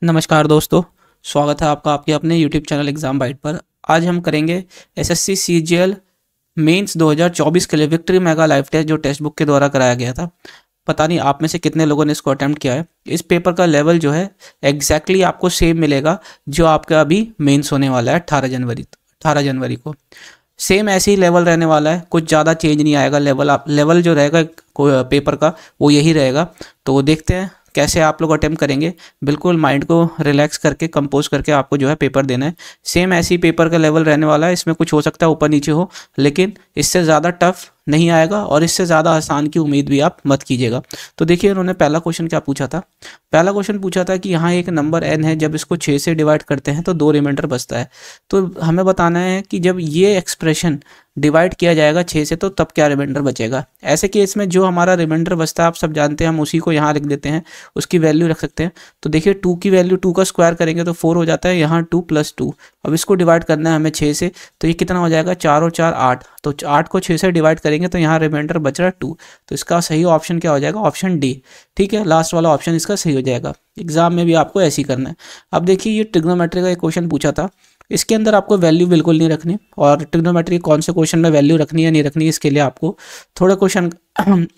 नमस्कार दोस्तों, स्वागत है आपका आपके अपने यूट्यूब चैनल एग्ज़ाम बाइट पर। आज हम करेंगे एसएससी सीजीएल मेंस 2024 के लिए विक्ट्री मेगा लाइव टेस्ट जो टेक्स्ट बुक के द्वारा कराया गया था। पता नहीं आप में से कितने लोगों ने इसको अटेम्प्ट किया है। इस पेपर का लेवल जो है एग्जैक्टली आपको सेम मिलेगा जो आपका अभी मेंस होने वाला है 18 जनवरी को। सेम ऐसे ही लेवल रहने वाला है, कुछ ज़्यादा चेंज नहीं आएगा। लेवल जो रहेगा पेपर का वो यही रहेगा। तो देखते हैं कैसे आप लोग अटेम्प्ट करेंगे। बिल्कुल माइंड को रिलैक्स करके कंपोज करके आपको जो है पेपर देना है। सेम ऐसे ही पेपर का लेवल रहने वाला है। इसमें कुछ हो सकता है ऊपर नीचे हो, लेकिन इससे ज़्यादा टफ नहीं आएगा और इससे ज़्यादा आसान की उम्मीद भी आप मत कीजिएगा। तो देखिए उन्होंने पहला क्वेश्चन क्या पूछा था। पहला क्वेश्चन पूछा था कि यहाँ एक नंबर n है, जब इसको 6 से डिवाइड करते हैं तो 2 रिमाइंडर बचता है। तो हमें बताना है कि जब ये एक्सप्रेशन डिवाइड किया जाएगा 6 से तो तब क्या रिमाइंडर बचेगा। ऐसे केस में जो हमारा रिमाइंडर बचता है आप सब जानते हैं, हम उसी को यहाँ लिख देते हैं, उसकी वैल्यू रख सकते हैं। तो देखिए 2 की वैल्यू 2 का स्क्वायर करेंगे तो 4 हो जाता है, यहाँ 2 + 2। अब इसको डिवाइड करना है हमें 6 से, तो ये कितना हो जाएगा, 4 और 4 8। तो 8 को 6 से डिवाइड करेंगे तो यहाँ रिमाइंडर बच रहा है 2। तो इसका सही ऑप्शन क्या हो जाएगा, ऑप्शन डी। ठीक है, लास्ट वाला ऑप्शन इसका सही हो जाएगा। एग्जाम में भी आपको ऐसे ही करना है। अब देखिए ये ट्रिग्नोमेट्री का एक क्वेश्चन पूछा था। इसके अंदर आपको वैल्यू बिल्कुल नहीं रखनी, और ट्रिग्नोमेट्री कौन से क्वेश्चन में वैल्यू रखनी है नहीं रखनी, इसके लिए आपको थोड़ा क्वेश्चन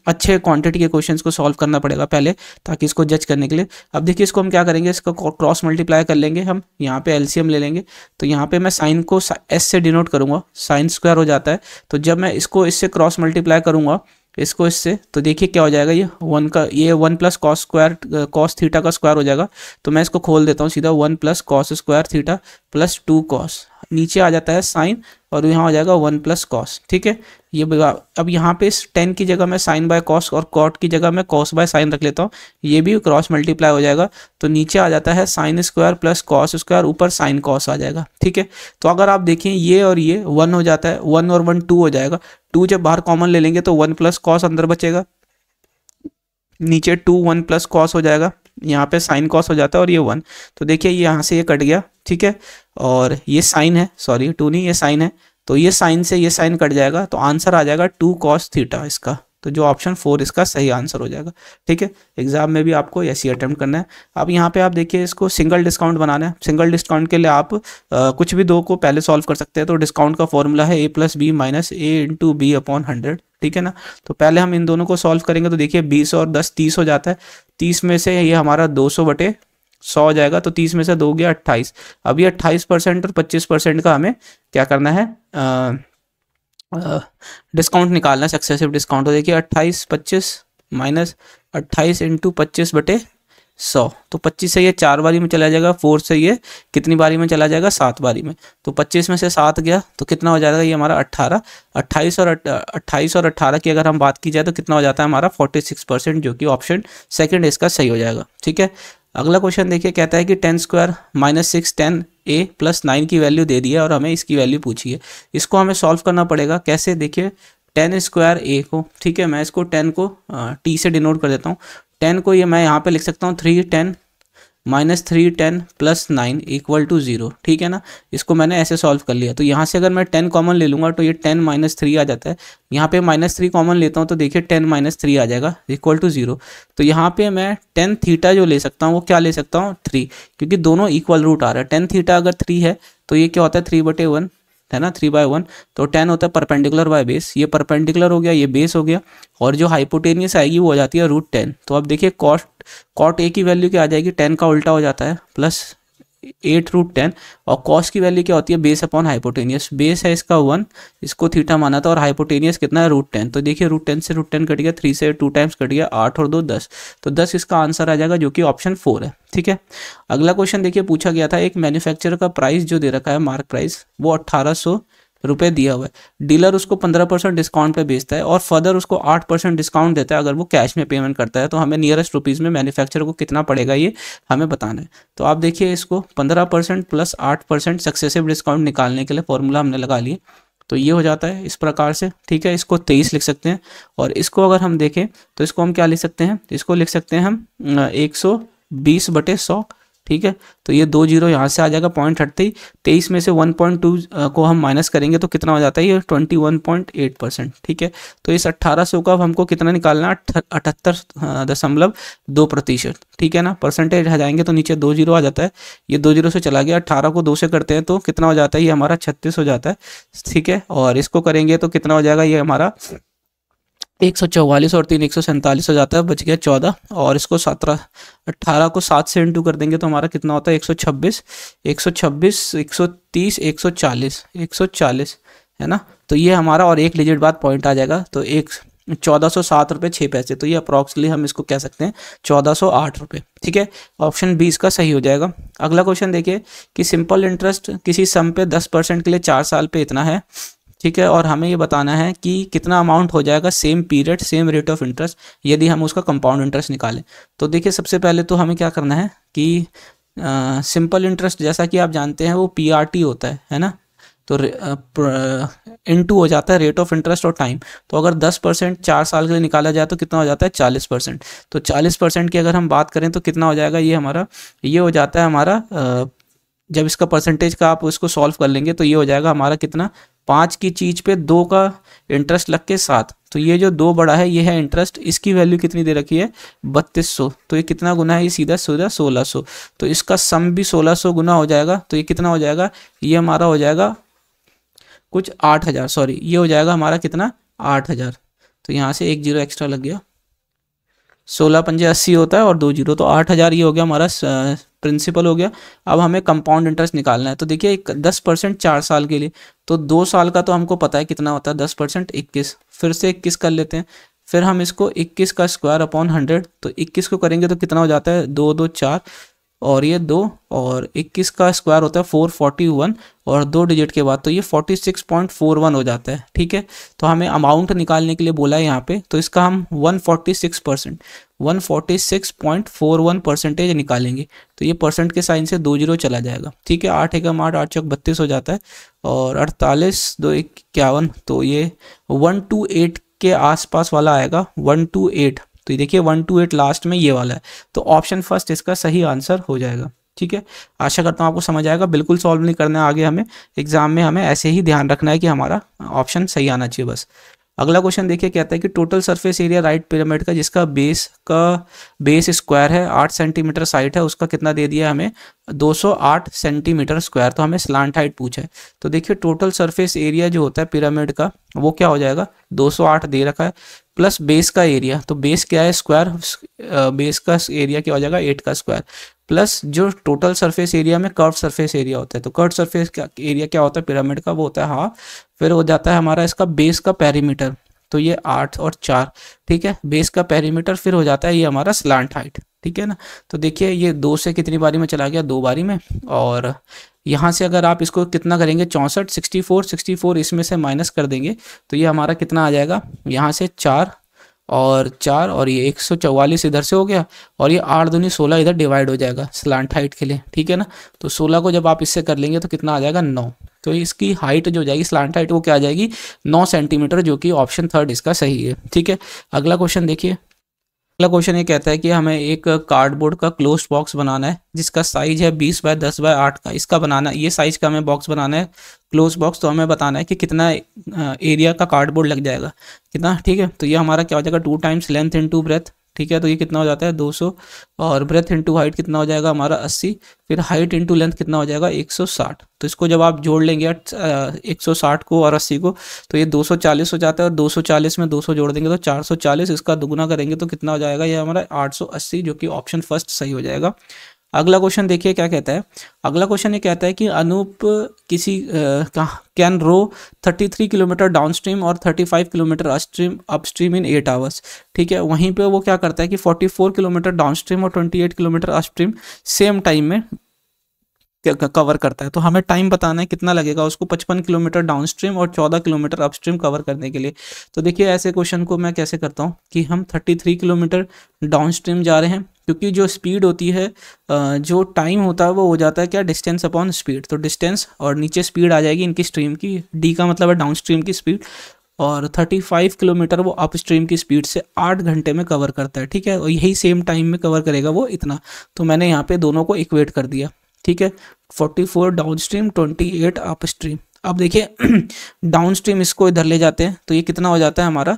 अच्छे क्वांटिटी के क्वेश्चंस को सॉल्व करना पड़ेगा पहले, ताकि इसको जज करने के लिए। अब देखिए इसको हम क्या करेंगे, इसका क्रॉस मल्टीप्लाई कर लेंगे हम, यहाँ पे एलसीएम ले लेंगे। तो यहाँ पे मैं साइन को एस से डिनोट करूँगा, साइन स्क्वायर हो जाता है। तो जब मैं इसको इससे क्रॉस मल्टीप्लाई करूँगा इसको इससे, तो देखिए क्या हो जाएगा, ये 1 plus cos square cos theta का स्क्वायर हो जाएगा। तो मैं इसको खोल देता हूँ सीधा, 1 plus cos square theta plus 2 cos, नीचे आ जाता है साइन, और यहाँ हो जाएगा 1 प्लस कॉस। ठीक है, ये अब यहाँ पे इस 10 की जगह मैं साइन बाय कॉस और कॉट की जगह मैं कॉस बाय साइन रख लेता हूँ। ये भी क्रॉस मल्टीप्लाई हो जाएगा, तो नीचे आ जाता है sine square plus cos square, ऊपर साइन कॉस आ जाएगा। ठीक है, तो अगर आप देखें ये और ये 1 हो जाता है, 1 और 1 2 हो जाएगा। 2 जब बाहर कॉमन ले लेंगे तो 1 प्लस कॉस अंदर बचेगा, नीचे 2 1 प्लस कॉस हो जाएगा, यहाँ पे साइन कॉस हो जाता है, और ये 1। तो देखिए यहाँ से ये कट गया। ठीक है, और ये साइन है, सॉरी 2 नहीं, ये साइन है, तो ये साइन से ये साइन कट जाएगा, तो आंसर आ जाएगा 2 cos थीटा इसका। तो जो ऑप्शन 4 इसका सही आंसर हो जाएगा। ठीक है, एग्जाम में भी आपको ऐसे ही अटेम्प्ट करना है। अब यहाँ पे आप देखिए इसको सिंगल डिस्काउंट बनाना है। सिंगल डिस्काउंट के लिए आप कुछ भी दो को पहले सॉल्व कर सकते हैं। तो डिस्काउंट का फॉर्मूला है a + b - a × b/100। ठीक है ना, तो पहले हम इन दोनों को सॉल्व करेंगे। तो देखिए 20 और 10 30 हो जाता है, 30 में से ये हमारा 200/100 हो जाएगा, तो 30 में से 2 गया 28। अब ये 28% और 25% का हमें क्या करना है, डिस्काउंट निकालना है, सक्सेसिव डिस्काउंट। तो देखिए 28 25 माइनस 28 × 25/100, तो 25 से ये 4 बारी में चला जाएगा, 4 से ये कितनी बारी में चला जाएगा, 7 बारी में। तो 25 में से 7 गया तो कितना हो जाएगा, ये हमारा 18। 28 और 18 की अगर हम बात की जाए तो कितना हो जाता है हमारा 46%, जो कि ऑप्शन सेकंड इसका सही हो जाएगा। ठीक है, अगला क्वेश्चन देखिए, कहता है कि 10² - 6 10 a + 9 की वैल्यू दे दी है और हमें इसकी वैल्यू पूछी है। इसको हमें सॉल्व करना पड़ेगा। कैसे, देखिए 10² a को, ठीक है, मैं इसको 10 को t से डिनोट कर देता हूँ। 10 को ये मैं यहाँ पे लिख सकता हूँ 3 10 -3 10 + 9 = 0। ठीक है ना, इसको मैंने ऐसे सॉल्व कर लिया। तो यहाँ से अगर मैं 10 कॉमन ले लूँगा तो ये 10 - 3 आ जाता है। यहाँ पे -3 कॉमन लेता हूँ तो देखिए 10 - 3 आ जाएगा = 0। तो यहाँ पे मैं 10 थीटा जो ले सकता हूँ वो क्या ले सकता हूँ, 3, क्योंकि दोनों इक्वल रूट आ रहा है। 10 थीटा अगर 3 है तो ये क्या होता है 3/1 है ना, 3/1। तो 10 होता है परपेंडिकुलर बाय बेस, ये परपेंडिकुलर हो गया, ये बेस हो गया, और जो हाइपोटेनियस आएगी वो हो जाती है √10। तो अब देखिए कॉट a की वैल्यू क्या आ जाएगी, 10 का उल्टा हो जाता है +8√10, और कॉस की वैल्यू क्या होती है, बेस अपॉन हाइपोटेनियस। बेस है इसका 1, इसको थीटा माना था, और हाइपोटेनियस कितना है √10। तो देखिए √10 से √10 कट गया, 3 से 2 टाइम्स कट गया, 8 और 2 10। तो 10 इसका आंसर आ जाएगा, जो कि ऑप्शन 4 है। ठीक है, अगला क्वेश्चन देखिए, पूछा गया था एक मैन्युफैक्चरर का प्राइस जो दे रखा है, मार्क प्राइस, वो 1800 रुपये दिया हुआ है। डीलर उसको 15% डिस्काउंट पे बेचता है और फर्दर उसको 8% डिस्काउंट देता है अगर वो कैश में पेमेंट करता है। तो हमें नियरेस्ट रुपीज़ में मैन्युफैक्चरर को कितना पड़ेगा ये हमें बताना है। तो आप देखिए इसको 15% + 8% सक्सेसिव डिस्काउंट निकालने के लिए फॉर्मूला हमने लगा लिए। तो ये हो जाता है इस प्रकार से। ठीक है, इसको 23 लिख सकते हैं, और इसको अगर हम देखें तो इसको हम क्या लिख सकते हैं, इसको लिख सकते हैं हम 120/100। ठीक है। तो ये 2 जीरो यहाँ से आ जाएगा पॉइंट हटते ही, 23 में से 1.2 को हम माइनस करेंगे तो कितना हो जाता है, ये 21.8%, ठीक है। तो इस 1800 का हमको कितना निकालना है, 78.2%, ठीक है ना। परसेंटेज हटाएंगे तो नीचे 2 जीरो आ जाता है, ये 2 जीरो से चला गया, 18 को 2 से करते हैं तो कितना हो जाता है, ये हमारा 36 हो जाता है, ठीक है। और इसको करेंगे तो कितना हो जाएगा, ये हमारा 144 और 3 147 हो जाता है, बच गया 14। और इसको 18 को 7 से इंटू कर देंगे तो हमारा कितना होता है, 126 130 140 है ना। तो ये हमारा, और एक डिजिट बाद पॉइंट आ जाएगा, तो 1407 रुपये 6 पैसे, तो ये अप्रॉक्सली हम इसको कह सकते हैं 1408 रुपये, ठीक है। ऑप्शन बी इसका सही हो जाएगा। अगला क्वेश्चन देखिए कि सिंपल इंटरेस्ट किसी सम पे 10% के लिए 4 साल पे इतना है, ठीक है। और हमें ये बताना है कि कितना अमाउंट हो जाएगा same period same rate of interest यदि हम उसका कंपाउंड इंटरेस्ट निकालें। तो देखिए सबसे पहले तो हमें क्या करना है कि सिंपल इंटरेस्ट जैसा कि आप जानते हैं वो पीआरटी होता है ना। तो इनटू हो जाता है रेट ऑफ इंटरेस्ट और टाइम। तो अगर 10% 4 साल के लिए निकाला जाए तो कितना हो जाता है, 40%। तो 40% की अगर हम बात करें तो कितना हो जाएगा, ये हमारा ये हो जाता है हमारा जब इसका परसेंटेज का आप उसको सॉल्व कर लेंगे तो ये हो जाएगा हमारा कितना, 5 की चीज़ पे 2 का इंटरेस्ट लग के 7। तो ये जो 2 बड़ा है ये है इंटरेस्ट, इसकी वैल्यू कितनी दे रखी है, 3200। तो ये कितना गुना है, ये सीधा सीधा 1600। तो इसका सम भी 1600 गुना हो जाएगा। तो ये कितना हो जाएगा, ये हमारा हो जाएगा कुछ 8000, सॉरी ये हो जाएगा हमारा कितना, 8000। तो यहाँ से 1 जीरो एक्स्ट्रा लग गया, 16 पंजे 80 होता है और 2 जीरो, तो 8000 ये हो गया हमारा प्रिंसिपल हो गया। अब हमें कंपाउंड इंटरेस्ट निकालना है। तो देखिए 10% 4 साल के लिए, तो 2 साल का तो हमको पता है कितना होता है, 10% 21, फिर से 21 कर लेते हैं, फिर हम इसको 21 का स्क्वायर अपॉन 100, तो 21 को करेंगे तो कितना हो जाता है, 2 2 4 और ये 2, और 21 का स्क्वायर होता है 441 और 2 डिजिट के बाद तो ये 46.41 हो जाता है, ठीक है। तो हमें अमाउंट निकालने के लिए बोला है यहाँ पे, तो इसका हम 146.41% निकालेंगे। तो ये परसेंट के साइन से 2 जीरो चला जाएगा, ठीक है। 8 एकम 8 8 चौक 32 हो जाता है और 48 2 51, तो ये 128 के आसपास वाला आएगा, 128। तो ये देखिए 128 लास्ट में ये वाला है, तो ऑप्शन फर्स्ट इसका सही आंसर हो जाएगा, ठीक है। आशा करता हूँ आपको समझ आएगा। बिल्कुल सॉल्व नहीं करना है आगे, हमें एग्जाम में हमें ऐसे ही ध्यान रखना है कि हमारा ऑप्शन सही आना चाहिए बस। अगला क्वेश्चन देखिए, कहता है कि total surface area right pyramid का जिसका बेस स्क्वायर है 8 सेंटीमीटर साइड है, उसका कितना दे दिया हमें, 208 सेंटीमीटर स्क्वायर। तो हमें स्लांट हाइट पूछा है। तो देखिए टोटल सरफेस एरिया जो होता है पिरामिड का वो क्या हो जाएगा, 208 दे रखा है प्लस बेस का एरिया, तो बेस क्या है स्क्वायर, बेस का एरिया क्या हो जाएगा 8 का स्क्वायर, प्लस जो टोटल सरफेस एरिया में कर्व सरफेस एरिया होता है। तो कर्व सरफेस एरिया क्या होता है पिरामिड का, वो होता है हाफ। फिर हो जाता है हमारा इसका बेस का पेरीमीटर, तो ये 8 और 4, ठीक है, बेस का पेरीमीटर। फिर हो जाता है ये हमारा स्लांट हाइट, ठीक है ना। तो देखिए ये 2 से कितनी बारी में चला गया, 2 बारी में। और यहाँ से अगर आप इसको कितना करेंगे 64 64 इसमें से माइनस कर देंगे तो ये हमारा कितना आ जाएगा, यहाँ से 4 और ये 144 इधर से हो गया और ये 8 दूनी 16 इधर डिवाइड हो जाएगा स्लांट हाइट के लिए, ठीक है ना। तो 16 को जब आप इससे कर लेंगे तो कितना आ जाएगा 9। तो इसकी हाइट जो जाएगी स्लांट हाइट वो क्या आ जाएगी 9 सेंटीमीटर, जो कि ऑप्शन थर्ड इसका सही है, ठीक है। अगला क्वेश्चन देखिए। अगला क्वेश्चन ये कहता है कि हमें एक कार्डबोर्ड का क्लोज बॉक्स बनाना है जिसका साइज है 20 बाय 10 बाय 8 का। इसका बनाना, ये साइज का हमें बॉक्स बनाना है क्लोज बॉक्स। तो हमें बताना है कि कितना एरिया का कार्डबोर्ड लग जाएगा, कितना, ठीक है। तो ये हमारा क्या हो जाएगा 2 टाइम्स लेंथ इंटू ब्रेथ, ठीक है। तो ये कितना हो जाता है 200 और ब्रेथ इंटू हाइट कितना हो जाएगा हमारा 80, फिर हाइट इंटू लेंथ कितना हो जाएगा 160। तो इसको जब आप जोड़ लेंगे 160 को और 80 को तो ये 240 हो जाता है और 240 में 200 जोड़ देंगे तो 440, इसका दुगुना करेंगे तो कितना हो जाएगा ये हमारा 880, जो कि ऑप्शन फर्स्ट सही हो जाएगा। अगला क्वेश्चन देखिए क्या कहता है। अगला क्वेश्चन ये कहता है कि अनूप किसी कैन रो 33 किलोमीटर डाउनस्ट्रीम और 35 किलोमीटर अपस्ट्रीम इन 8 आवर्स, ठीक है। वहीं पे वो क्या करता है कि 44 किलोमीटर डाउनस्ट्रीम और 28 किलोमीटर अपस्ट्रीम सेम टाइम में कवर करता है। तो हमें टाइम बताना है कितना लगेगा उसको 55 किलोमीटर डाउनस्ट्रीम और 14 किलोमीटर अपस्ट्रीम कवर करने के लिए। तो देखिए ऐसे क्वेश्चन को मैं कैसे करता हूँ कि हम 33 किलोमीटर डाउनस्ट्रीम जा रहे हैं, क्योंकि जो स्पीड होती है जो टाइम होता है वो हो जाता है क्या डिस्टेंस अपॉन स्पीड। तो डिस्टेंस और नीचे स्पीड आ जाएगी इनकी स्ट्रीम की, डी का मतलब है डाउनस्ट्रीम की स्पीड, और 35 किलोमीटर वो अप स्ट्रीम की स्पीड से 8 घंटे में कवर करता है, ठीक है, और यही सेम टाइम में कवर करेगा वो इतना। तो मैंने यहाँ पे दोनों को इक्वेट कर दिया, ठीक है। 44 डाउन स्ट्रीम, 28 अप स्ट्रीम। अब देखिए डाउन स्ट्रीम इसको इधर ले जाते हैं तो ये कितना हो जाता है हमारा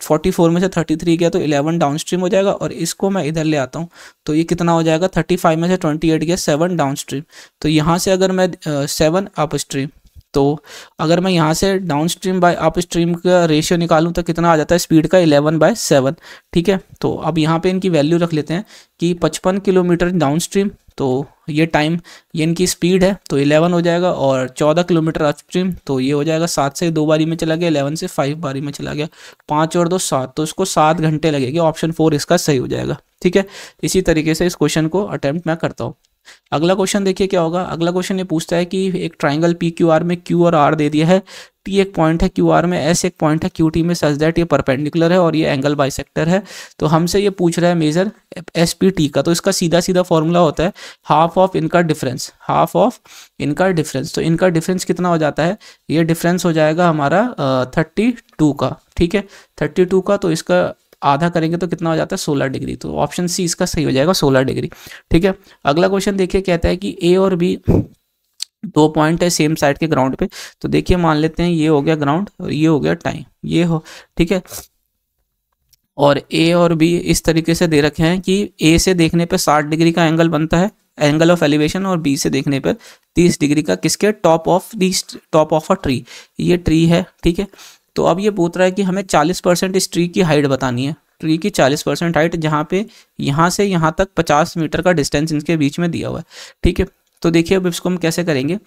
44 में से 33 गया तो 11 डाउन स्ट्रीम हो जाएगा, और इसको मैं इधर ले आता हूँ तो ये कितना हो जाएगा 35 में से 28 गया 7 डाउन स्ट्रीम। तो यहाँ से अगर मैं 7 अप स्ट्रीम, तो अगर मैं यहाँ से down stream bye up stream का रेशियो निकालूं तो कितना आ जाता है स्पीड का 11/7, ठीक है। तो अब यहाँ पे इनकी वैल्यू रख लेते हैं कि 55 किलोमीटर डाउन स्ट्रीम, तो ये टाइम, ये इनकी स्पीड है तो 11 हो जाएगा, और 14 किलोमीटर अप स्ट्रीम तो ये हो जाएगा 7 से 2 बारी में चला गया, 11 से 5 बारी में चला गया, 5 और 2 7, तो इसको 7 घंटे लगेंगे। ऑप्शन 4 इसका सही हो जाएगा, ठीक है। इसी तरीके से इस क्वेश्चन को अटेम्प्ट मैं करता हूँ। अगला क्वेश्चन देखिए क्या होगा। अगला क्वेश्चन ये पूछता है कि एक ट्राइंगल पी क्यू आर में क्यू और आर दे दिया है, टी एक पॉइंट है क्यू आर में, एस एक पॉइंट है क्यू टी में, सच दैट ये परपेंडिकुलर है और ये एंगल बाइसेक्टर है। तो हमसे ये पूछ रहा है मेजर एस पी टी का, तो इसका सीधा सीधा फॉर्मूला होता है हाफ ऑफ इनका डिफरेंस, हाफ ऑफ इनका डिफरेंस। तो इनका डिफरेंस कितना हो जाता है, ये डिफरेंस हो जाएगा हमारा 32 का, ठीक है, 32 का। तो इसका आधा करेंगे तो कितना हो जाता है 16 डिग्री। तो ऑप्शन सी इसका सही हो जाएगा 16 डिग्री, ठीक है। अगला क्वेश्चन देखिए कहता है कि ए और बी 2 पॉइंट है सेम साइड के ग्राउंड पे। तो देखिए मान लेते हैं ये हो गया ग्राउंड और ये हो गया टाइम, ये हो, ठीक है। और ए और बी इस तरीके से दे रखे हैं कि ए से देखने पे 60 डिग्री का एंगल बनता है, एंगल ऑफ एलिवेशन, और बी से देखने पर 30 डिग्री का, किसके टॉप ऑफ अ ट्री, ये ट्री है, ठीक है। तो अब ये पूछ रहा है कि हमें 40% इस ट्री की हाइट बतानी है, ट्री की 40% हाइट, जहाँ पे यहाँ से यहाँ तक 50 मीटर का डिस्टेंस इनके बीच में दिया हुआ है, ठीक है। तो देखिए अब इसको हम कैसे करेंगे,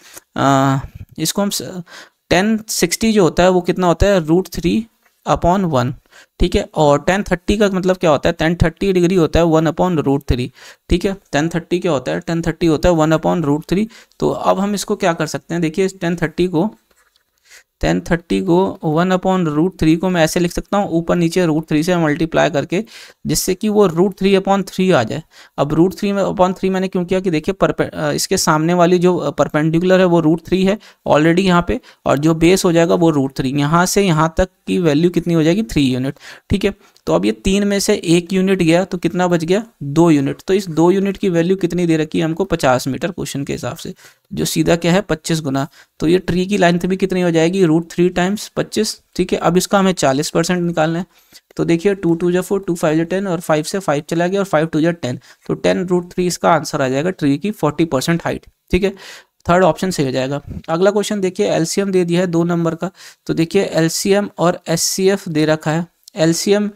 इसको हम 1060 जो होता है वो कितना होता है √3/1, ठीक है। और 1030 का मतलब क्या होता है, 1030 डिग्री होता है 1/√3, ठीक है। 1030 क्या होता है, 1030 होता है 1/√3। तो अब हम इसको क्या कर सकते हैं, देखिए 1030 को 1/√3 को मैं ऐसे लिख सकता हूँ, ऊपर नीचे √3 से मल्टीप्लाई करके, जिससे कि वो √3/3 आ जाए। अब √3/3 मैंने क्यों किया कि देखिए इसके सामने वाली जो परपेंडिकुलर है वो √3 है ऑलरेडी यहाँ पे, और जो बेस हो जाएगा वो √3, यहाँ से यहाँ तक की वैल्यू कितनी हो जाएगी 3 यूनिट, ठीक है। तो अब ये 3 में से 1 यूनिट गया तो कितना बच गया 2 यूनिट। तो इस 2 यूनिट की वैल्यू कितनी दे रखी है हमको 50 मीटर क्वेश्चन के हिसाब से, जो सीधा क्या है 25 गुना। तो ये ट्री की लेंथ भी कितनी हो जाएगी √3 × 25, ठीक है। अब इसका हमें 40% निकालना है। तो देखिए 2 2 जा 4, 2 5 जा 10, और 5 से 5 चला गया, और 5 2 जा 10, तो 10√3 इसका आंसर आ जाएगा ट्री की 40% हाइट, ठीक है। थर्ड ऑप्शन सही हो जाएगा। अगला क्वेश्चन देखिए एलसीएम दे दिया है 2 नंबर का। तो देखिए एलसीएम और एचसीएफ दे रखा है। एलसीएम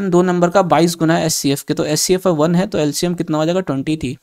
2 नंबर का 22 गुना है एचसीएफ के, तो एचसीएफ 1 है तो एलसीएम कितना हो जाएगा 20 थी।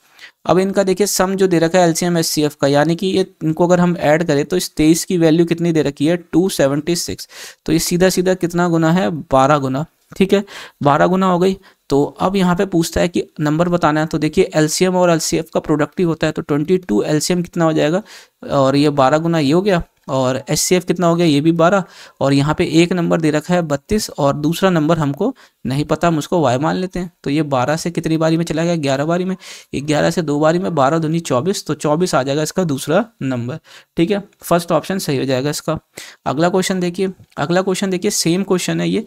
अब इनका देखिए सम जो दे रखा है एलसीएम एचसीएफ का, यानी कि ये इनको अगर हम ऐड करें तो इस 23 की वैल्यू कितनी दे रखी है 276। तो ये सीधा सीधा कितना गुना है 12 गुना, ठीक है, 12 गुना हो गई। तो अब यहाँ पे पूछता है कि नंबर बताना है। तो देखिए एलसीएम और एलसीएफ का प्रोडक्ट ही होता है, तो 22 एलसीएम कितना हो जाएगा, और ये 12 गुना ये हो गया, और एचसीएफ कितना हो गया ये भी 12, और यहाँ पे एक नंबर दे रखा है 32, और दूसरा नंबर हमको नहीं पता, हम उसको y मान लेते हैं। तो ये 12 से कितनी बारी में चला गया 11 बारी में, 11 से 2 बारी में, 12 दूनी 24, तो 24 आ जाएगा इसका दूसरा नंबर, ठीक है। फर्स्ट ऑप्शन सही हो जाएगा इसका। अगला क्वेश्चन देखिए सेम क्वेश्चन है ये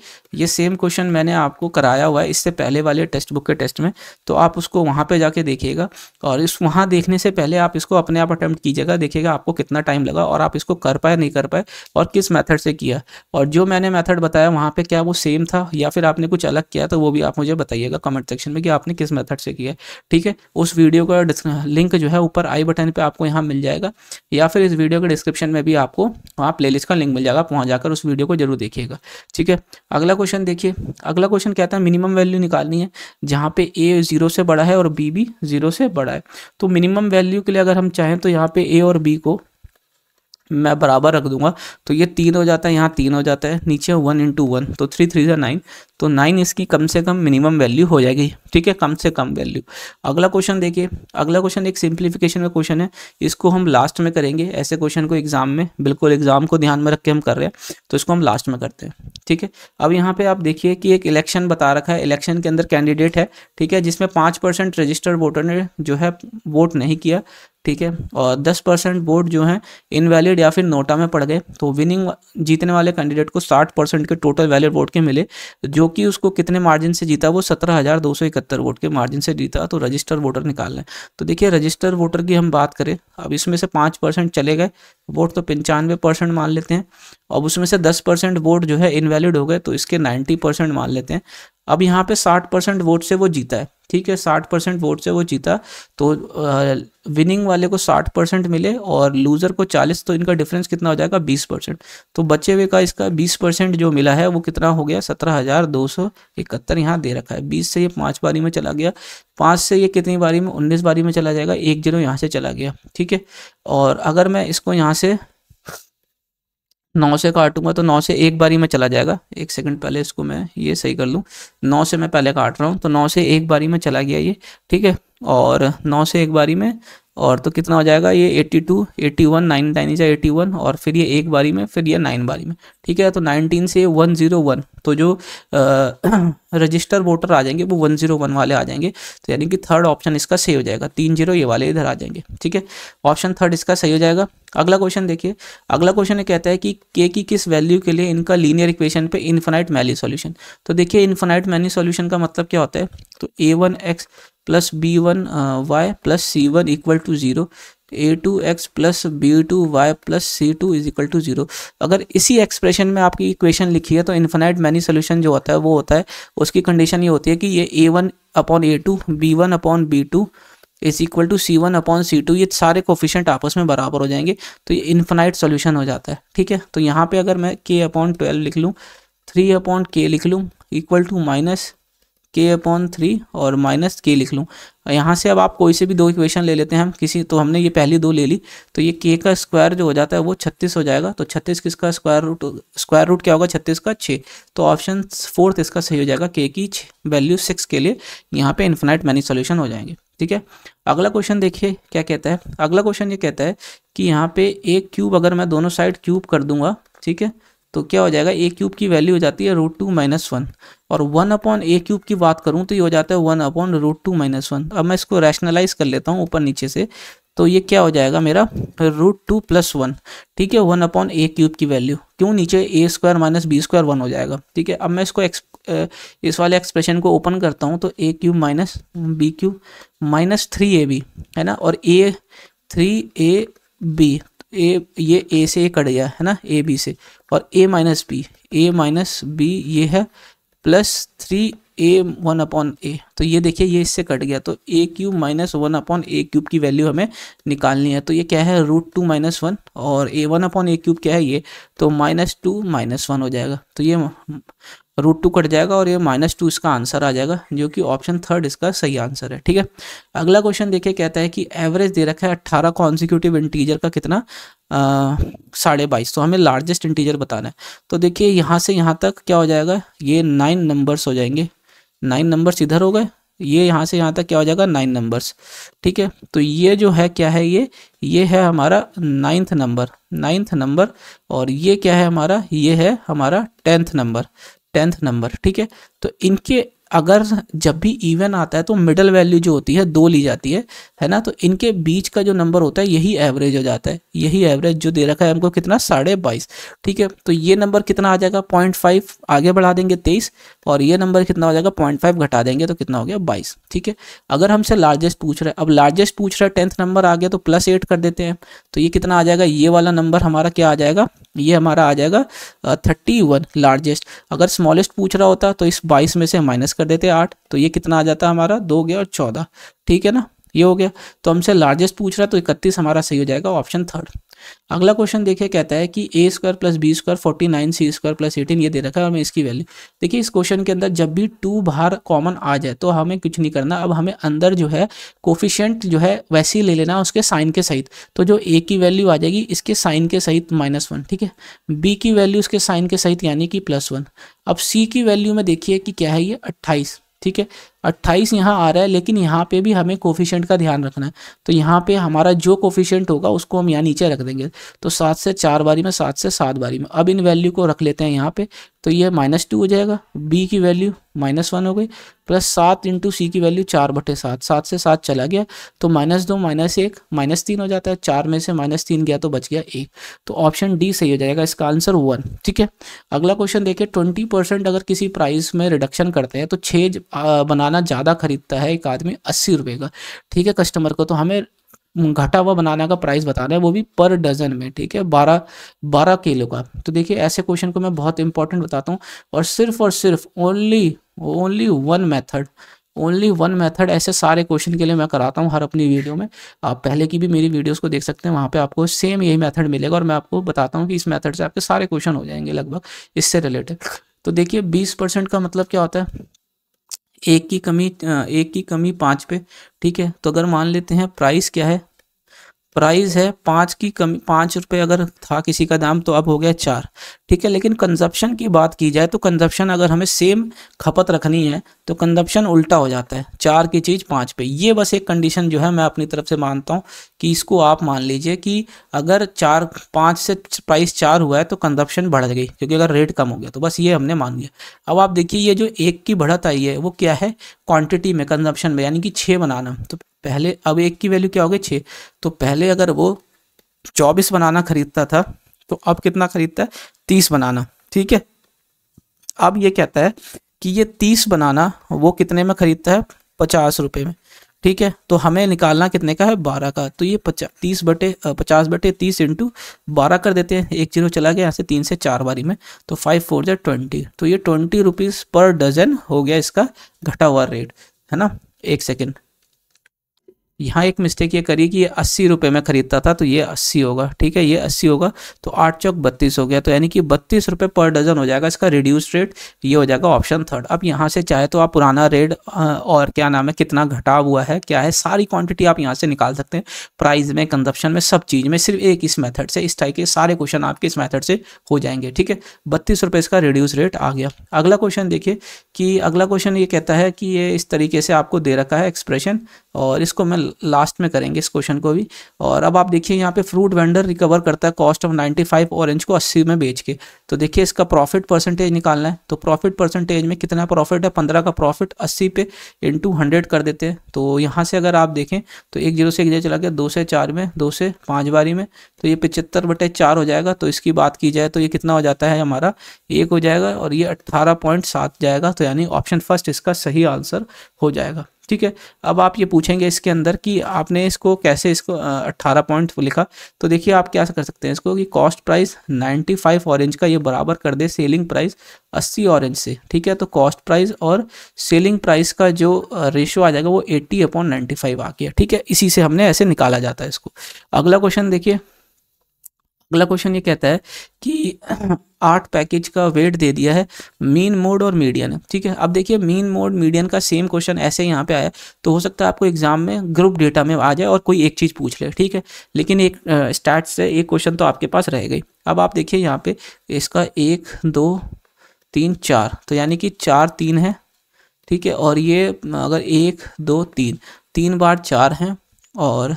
सेम क्वेश्चन मैंने आपको कराया हुआ है इससे पहले वाले टेक्स्ट बुक के टेस्ट में, तो आप उसको वहाँ पे जाके देखिएगा, और इस वहाँ देखने से पहले आप इसको अपने आप अटेम्प्ट कीजिएगा, देखिएगा आपको कितना टाइम लगा और आप इसको कर पाए नहीं कर पाए, और किस मेथड से किया, और जो मैंने मेथड बताया वहाँ पे क्या वो सेम था या फिर आपने कुछ अलग किया, तो वो भी आप मुझे बताइएगा कमेंट सेक्शन में कि आपने किस मेथड से किया, ठीक है। उस वीडियो का लिंक जो है ऊपर आई बटन पे आपको यहाँ मिल जाएगा, या फिर इस वीडियो के डिस्क्रिप्शन में भी आपको वहाँ प्लेलिस्ट का लिंक मिल जाएगा, वहाँ जाकर उस वीडियो को जरूर देखिएगा, ठीक है। अगला क्वेश्चन देखिए, अगला क्वेश्चन कहता है मिनिमम वैल्यू निकालनी है जहाँ पे ए 0 से बड़ा है और बी भी 0 से बड़ा है। तो मिनिमम वैल्यू के लिए अगर हम चाहें तो यहाँ पे ए और बी को मैं बराबर रख दूंगा, तो ये 3 हो जाता है, यहाँ 3 हो जाता है, नीचे 1 × 1, तो 3 3 9, तो 9 इसकी कम से कम मिनिमम वैल्यू हो जाएगी, ठीक है, कम से कम वैल्यू। अगला क्वेश्चन देखिए, अगला क्वेश्चन एक सिंप्लीफिकेशन का क्वेश्चन है, इसको हम लास्ट में करेंगे, ऐसे क्वेश्चन को एग्जाम में बिल्कुल एग्जाम को ध्यान में रख के हम कर रहे हैं, तो इसको हम लास्ट में करते हैं, ठीक है। अब यहाँ पे आप देखिए कि एक इलेक्शन बता रखा है, इलेक्शन के अंदर कैंडिडेट है, ठीक है, जिसमें 5% रजिस्टर्ड वोटर ने जो है वोट नहीं किया, ठीक है, और 10% वोट जो हैं इनवैलिड या फिर नोटा में पड़ गए, तो विनिंग जीतने वाले कैंडिडेट को 60% के टोटल वैलिड वोट के मिले, जो कि उसको कितने मार्जिन से जीता, वो 17,271 वोट के मार्जिन से जीता। तो रजिस्टर वोटर निकालना है। तो देखिए रजिस्टर वोटर की हम बात करें, अब इसमें से 5% चले गए वोट, तो 95% मान लेते हैं। अब उसमें से 10% वोट जो है इनवैलिड हो गए, तो इसके 90% मान लेते हैं। अब यहाँ पे 60% वोट से वो जीता है, ठीक है, 60% वोट से वो जीता, तो विनिंग वाले को 60% मिले और लूज़र को 40, तो इनका डिफरेंस कितना हो जाएगा, 20%। तो बचे हुए का इसका 20% जो मिला है वो कितना हो गया, 17,271 यहाँ दे रखा है। 20 से ये 5 बारी में चला गया, 5 से ये कितनी बारी में, 19 बारी में चला जाएगा, 1 0 यहाँ से चला गया, ठीक है। और अगर मैं इसको यहाँ से 9 से काटूंगा तो 9 से एक बारी में चला जाएगा। एक सेकंड पहले इसको मैं ये सही कर लूँ, 9 से मैं पहले काट रहा हूँ, तो 9 से एक बारी में चला गया ये, ठीक है। और 9 से एक बारी में, और तो कितना हो जाएगा ये 82, 81, 9 9 जा 81, और फिर ये एक बारी में, फिर ये 9 बारी में, ठीक है। तो 19 से 101, तो जो रजिस्टर वोटर आ जाएंगे वो 101 वाले आ जाएंगे, तो यानी कि थर्ड ऑप्शन इसका सही हो जाएगा। 3 0 ये वाले इधर आ जाएंगे, ठीक है। ऑप्शन थर्ड इसका सही हो जाएगा। अगला क्वेश्चन देखिए, अगला क्वेश्चन ये कहता है कि के की किस वैल्यू के लिए इनका लीनियर इक्वेशन पे इन्फिनाइट मैनी सॉल्यूशन। तो देखिए इन्फिनाइट मैनी सॉल्यूशन का मतलब क्या होता है, तो a1x plus b1y plus c1 equal to 0, a2x plus b2y plus c2 is equal to 0। अगर इसी एक्सप्रेशन में आपकी इक्वेशन लिखी है तो इन्फिनाइट मैनी सोल्यूशन जो होता है वो होता है, उसकी कंडीशन ये होती है कि ये a1 upon a2, b1 upon b2 is equal to c1 upon c2, ये सारे कोफिशिएंट आपस में बराबर हो जाएंगे, तो ये इन्फिनाइट सोल्यूशन हो जाता है, ठीक है। तो यहाँ पे अगर मैं k अपॉन 12 लिख लूँ, 3 अपॉन k लिख लूँ, equal to minus k upon 3 और माइनस k लिख लूँ। यहाँ से अब आप कोई से भी दो इक्वेशन ले लेते हैं हम किसी, तो हमने ये पहली दो ले ली, तो ये k का स्क्वायर जो हो जाता है वो 36 हो जाएगा। तो 36 किसका स्क्वायर रूट क्या होगा, 36 का 6। तो ऑप्शन फोर्थ इसका सही हो जाएगा, k की वैल्यू 6 के लिए यहाँ पे इन्फिनाइट मैनी सोल्यूशन हो जाएंगे, ठीक है। अगला क्वेश्चन देखिए क्या कहता है। अगला क्वेश्चन ये कहता है कि यहाँ पे a क्यूब अगर मैं दोनों साइड क्यूब कर दूंगा, ठीक है, तो क्या हो जाएगा, a क्यूब की वैल्यू हो जाती है रूट 2 माइनस 1, और 1 अपॉन a क्यूब की बात करूँ तो ये हो जाता है 1 अपॉन रूट 2 माइनस 1। अब मैं इसको रैशनलाइज कर लेता हूँ ऊपर नीचे से, तो ये क्या हो जाएगा मेरा रूट 2 प्लस 1, ठीक है, 1 अपॉन a क्यूब की वैल्यू, क्यों नीचे a square minus b square 1 हो जाएगा, ठीक है। अब मैं इसको इस वाले एक्सप्रेशन को ओपन करता हूँ, तो a cube minus b cube minus 3ab है ना, और a 3ab, ये a से कट गया है ना, a b से, और a माइनस b ये है प्लस 3a 1 अपॉन a, तो ये देखिए ये इससे कट गया, तो a cube minus 1 upon a cube की वैल्यू हमें निकालनी है। तो ये क्या है, रूट 2 माइनस 1, और a 1 अपॉन a क्यूब क्या है ये, तो माइनस 2 माइनस 1 हो जाएगा, तो ये रूट 2 कट जाएगा और ये माइनस 2 इसका आंसर आ जाएगा, जो कि ऑप्शन थर्ड इसका सही आंसर है, ठीक है। अगला क्वेश्चन देखिए कहता है कि एवरेज दे रखा है 18 कॉन्सिक्यूटिव इंटीजर का कितना 22.5, तो हमें लार्जेस्ट इंटीजर बताना है। तो देखिए यहाँ से यहाँ तक क्या हो जाएगा, ये 9 नंबर्स हो जाएंगे, 9 नंबर्स इधर हो गए, ये यहाँ से यहाँ तक क्या हो जाएगा 9 नंबर्स, ठीक है। तो ये जो है क्या है, ये है हमारा 9th नंबर, और ये क्या है हमारा, ये है हमारा 10th नंबर, ठीक है। तो इनके अगर जब भी इवन आता है तो मिडल वैल्यू जो होती है 2 ली जाती है ना, तो इनके बीच का जो नंबर होता है यही एवरेज हो जाता है, यही एवरेज जो दे रखा है हमको कितना 22.5, ठीक है। तो ये नंबर कितना आ जाएगा 0.5 आगे बढ़ा देंगे 23, और ये नंबर कितना हो जाएगा 0.5 घटा देंगे तो कितना हो गया 22, ठीक है। अगर हमसे लार्जेस्ट पूछ रहा है, अब लार्जेस्ट पूछ रहा है 10th नंबर आ गया तो +8 कर देते हैं, तो ये कितना आ जाएगा, ये वाला नंबर हमारा क्या आ जाएगा, ये हमारा आ जाएगा 31 लार्जेस्ट। अगर स्मॉलेस्ट पूछ रहा होता तो इस 22 में से माइनस कर देते 8, तो ये कितना आ जाता हमारा 2 गया और 14, ठीक है ना, ये हो गया। तो हमसे लार्जेस्ट पूछ रहा है तो 31 हमारा सही हो जाएगा, ऑप्शन थर्ड। अगला क्वेश्चन देखिए कहता है कि a square plus B square 49 c square plus 18 ये दे रखा है, और मैं इसकी वैल्यू देखिए, इस क्वेश्चन के अंदर जब भी 2 बाहर कॉमन आ जाए तो हमें कुछ नहीं करना, अब हमें अंदर जो है कोफिशिएंट जो है वैसे ही ले लेना उसके साइन के सहित। तो जो a की वैल्यू आ जाएगी इसके साइन के सहित -1, ठीक है, b की वैल्यू उसके साइन के सहित यानी कि +1। अब c की वैल्यू में देखिए कि क्या है, ये 28, ठीक है। 28 यहाँ आ रहा है, लेकिन यहाँ पे भी हमें कोफिशिएंट का ध्यान रखना है। तो यहाँ पे हमारा जो कोफिशिएंट होगा उसको हम यहाँ नीचे रख देंगे। तो 7 से 4 बारी में, 7 से 7 बारी में। अब इन वैल्यू को रख लेते हैं यहाँ पे, तो ये -2 हो जाएगा, बी की वैल्यू -1 हो गई, प्लस 7 इंटू सी की वैल्यू 4/7, 7 से 7 चला गया तो -2 -1 -3 हो जाता है। 4 में से -3 गया तो बच गया 1। तो ऑप्शन डी सही हो जाएगा, इसका आंसर 1। ठीक है, अगला क्वेश्चन देखिए। 20% अगर किसी प्राइस में रिडक्शन करते हैं तो 6 बनाना ज़्यादा खरीदता है एक आदमी 80 रुपये का। ठीक है, कस्टमर को तो हमें घटा हुआ बनाना का प्राइस बताना है, वो भी पर डजन में। ठीक है, 12 किलो का। तो देखिए ऐसे क्वेश्चन को मैं बहुत इंपॉर्टेंट बताता हूँ, और सिर्फ ओनली वन मेथड ऐसे सारे क्वेश्चन के लिए मैं कराता हूँ हर अपनी वीडियो में। आप पहले की भी मेरी वीडियोस को देख सकते हैं, वहाँ पे आपको सेम यही मेथड मिलेगा, और मैं आपको बताता हूँ कि इस मेथड से आपके सारे क्वेश्चन हो जाएंगे लगभग इससे रिलेटेड। तो देखिए 20% का मतलब क्या होता है, एक की कमी 5 पे। ठीक है, तो अगर मान लेते हैं प्राइस क्या है, प्राइस है 5 की कमी, 5 रुपये अगर था किसी का दाम तो अब हो गया 4। ठीक है, लेकिन कंजप्शन की बात की जाए तो कंजप्शन अगर हमें सेम खपत रखनी है तो कंजप्शन उल्टा हो जाता है, 4 की चीज़ 5 पे। ये बस एक कंडीशन जो है मैं अपनी तरफ से मानता हूँ कि इसको आप मान लीजिए कि अगर 5 से प्राइस 4 हुआ है तो कंजप्शन बढ़ गई, क्योंकि अगर रेट कम हो गया तो बस ये हमने मान लिया। अब आप देखिए ये जो 1 की बढ़त आई है वो क्या है, क्वांटिटी में, कंजप्शन में, यानी कि 6 बनाना। तो पहले अब 1 की वैल्यू क्या हो गई 6, तो पहले अगर वो 24 बनाना खरीदता था तो अब कितना खरीदता है, 30 बनाना। ठीक है, अब ये कहता है कि ये 30 बनाना वो कितने में खरीदता है, 50 रुपये में। ठीक है, तो हमें निकालना कितने का है, 12 का। तो ये 50/30 इंटू 12 कर देते हैं, 1 0 चला गया यहाँ से, 3 से 4 बारी में, तो 5 4 जा 20। तो ये 20 रुपीज़ पर डजन हो गया इसका घटा हुआ रेट, है ना। 1 सेकेंड, यहाँ एक मिस्टेक ये करी कि ये 80 रुपये में खरीदता था तो ये 80 होगा। ठीक है, ये 80 होगा तो 8 चौक 32 हो गया, तो यानी कि 32 रुपये पर डजन हो जाएगा इसका रिड्यूस्ड रेट। ये हो जाएगा ऑप्शन 3। अब यहाँ से चाहे तो आप पुराना रेट और क्या नाम है, कितना घटा हुआ है, क्या है, सारी क्वांटिटी आप यहाँ से निकाल सकते हैं, प्राइस में, कंजप्शन में, सब चीज़ में, सिर्फ एक इस मेथड से। इस टाइप के सारे क्वेश्चन आपके इस मेथड से हो जाएंगे। ठीक है, 32 रुपये इसका रिड्यूस रेट आ गया। अगला क्वेश्चन देखिए कि अगला क्वेश्चन ये कहता है कि ये इस तरीके से आपको दे रखा है एक्सप्रेशन, और इसको मैं लास्ट में करेंगे इस क्वेश्चन को भी। और अब आप देखिए यहाँ पे फ्रूट वेंडर रिकवर करता है कॉस्ट ऑफ 95 ऑरेंज को 80 में बेच के। तो देखिए इसका प्रॉफिट परसेंटेज निकालना है, तो प्रॉफिट परसेंटेज में कितना प्रॉफिट है, 15 का प्रॉफिट 80 पे इंटू 100 कर देते हैं। तो यहाँ से अगर आप देखें तो 1 0 से 1 0 चला गया, 2 से 4 में, 2 से 5 बारी में, तो ये 75/4 हो जाएगा। तो इसकी बात की जाए तो ये कितना हो जाता है हमारा, 1 हो जाएगा, और ये 18.7 जाएगा। तो यानी ऑप्शन फर्स्ट इसका सही आंसर हो जाएगा। ठीक है, अब आप ये पूछेंगे इसके अंदर कि आपने इसको कैसे, इसको 18 पॉइंट लिखा। तो देखिए आप क्या कर सकते हैं इसको कि कॉस्ट प्राइस 95 ऑरेंज का ये बराबर कर दे सेलिंग प्राइस 80 ऑरेंज से। ठीक है, तो कॉस्ट प्राइस और सेलिंग प्राइस का जो रेशियो आ जाएगा वो 80/95 आ गया। ठीक है, इसी से हमने ऐसे निकाला जाता है इसको। अगला क्वेश्चन देखिए, अगला क्वेश्चन ये कहता है कि 8 पैकेज का वेट दे दिया है, मीन मोड और मीडियन। ठीक है, अब देखिए मीन मोड मीडियन का सेम क्वेश्चन ऐसे यहाँ पे आया, तो हो सकता है आपको एग्जाम में ग्रुप डेटा में आ जाए और कोई एक चीज़ पूछ ले। ठीक है, लेकिन एक स्टैट्स से एक क्वेश्चन तो आपके पास रह गई। अब आप देखिए यहाँ पे इसका 1 2 3 4, तो यानी कि 4 3 है। ठीक है, और ये अगर 1 2 3 3 बार 4 हैं और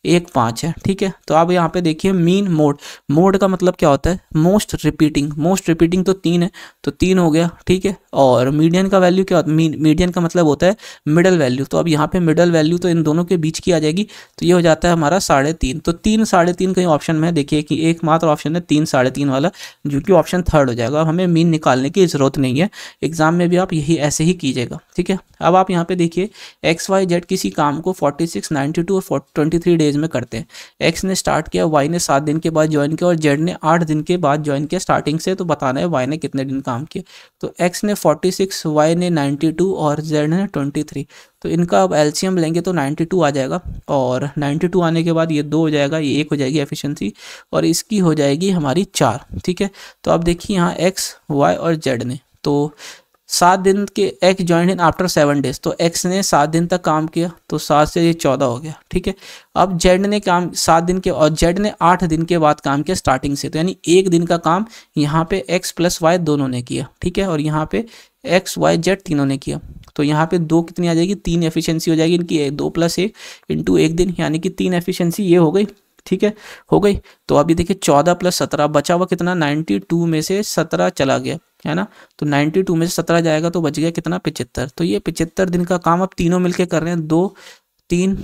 1 5 है। ठीक है, तो आप यहाँ पे देखिए मीन मोड, मोड का मतलब क्या होता है, मोस्ट रिपीटिंग तो 3 है, तो 3 हो गया। ठीक है, और मीडियन का वैल्यू क्या होता है, मीडियन का मतलब होता है मिडल वैल्यू। तो अब यहाँ पे मिडल वैल्यू तो इन दोनों के बीच की आ जाएगी, तो ये हो जाता है हमारा 3.5। तो 3 3.5 कहीं ऑप्शन में देखिए कि एकमात्र ऑप्शन है 3 3.5 वाला, जो कि ऑप्शन 3 हो जाएगा। अब हमें मीन निकालने की ज़रूरत नहीं है, एग्जाम में भी आप यही ऐसे ही कीजिएगा। ठीक है, अब आप यहाँ पे देखिए XYZ किसी काम को 46 92 और 23 डेज में करते हैं। एक्स ने स्टार्ट किया, वाई ने 7 दिन के बाद ज्वाइन किया और जेड ने 8 दिन के बाद ज्वाइन किया स्टार्टिंग से। तो बताना है वाई ने कितने दिन काम किया। तो एक्स ने 46, वाई ने 92 और जेड ने 23। तो इनका अब एलसीएम लेंगे तो 92 आ जाएगा, और 92 आने के बाद ये 2 हो जाएगा, ये 1 हो जाएगी एफिशिएंसी, और इसकी हो जाएगी हमारी 4। ठीक है, तो अब देखिए यहाँ एक्स वाई और जेड ने, तो 7 दिन के, x join in after 7 days, तो एक्स ने 7 दिन तक काम किया, तो 7 से ये 14 हो गया। ठीक है, अब जेड ने काम 7 दिन के, और जेड ने 8 दिन के बाद काम किया स्टार्टिंग से, तो यानी 1 दिन का काम यहाँ पे एक्स प्लस वाई दोनों ने किया। ठीक है, और यहाँ पे एक्स वाई जेड तीनों ने किया। तो यहाँ पे 2 कितनी आ जाएगी, 3 एफिशिएंसी हो जाएगी इनकी, 2 + 1 इंटू 1 दिन, यानी कि 3 एफिशिएंसी ये हो गई। ठीक है, हो गई। तो अभी देखिए 14 + 17 बचा हुआ कितना, 92 में से 17 चला गया है ना, तो 92 में से 17 जाएगा तो बच गया कितना, 75। तो ये 75 दिन का काम अब तीनों मिलके कर रहे हैं, 2 3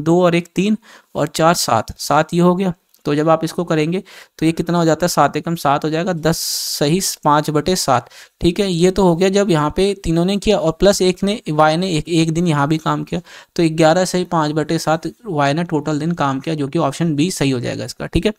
2 और 1 3 और 4 7 ये हो गया। तो जब आप इसको करेंगे तो ये कितना हो जाता है, 7 एकम 7 हो जाएगा, 10 सही 5/7। ठीक है, ये तो हो गया जब यहाँ पे तीनों ने किया, और प्लस एक ने वाई ने एक दिन यहाँ भी काम किया, तो 11 सही 5/7 वाई ने टोटल दिन काम किया, जो कि ऑप्शन बी सही हो जाएगा इसका। ठीक है,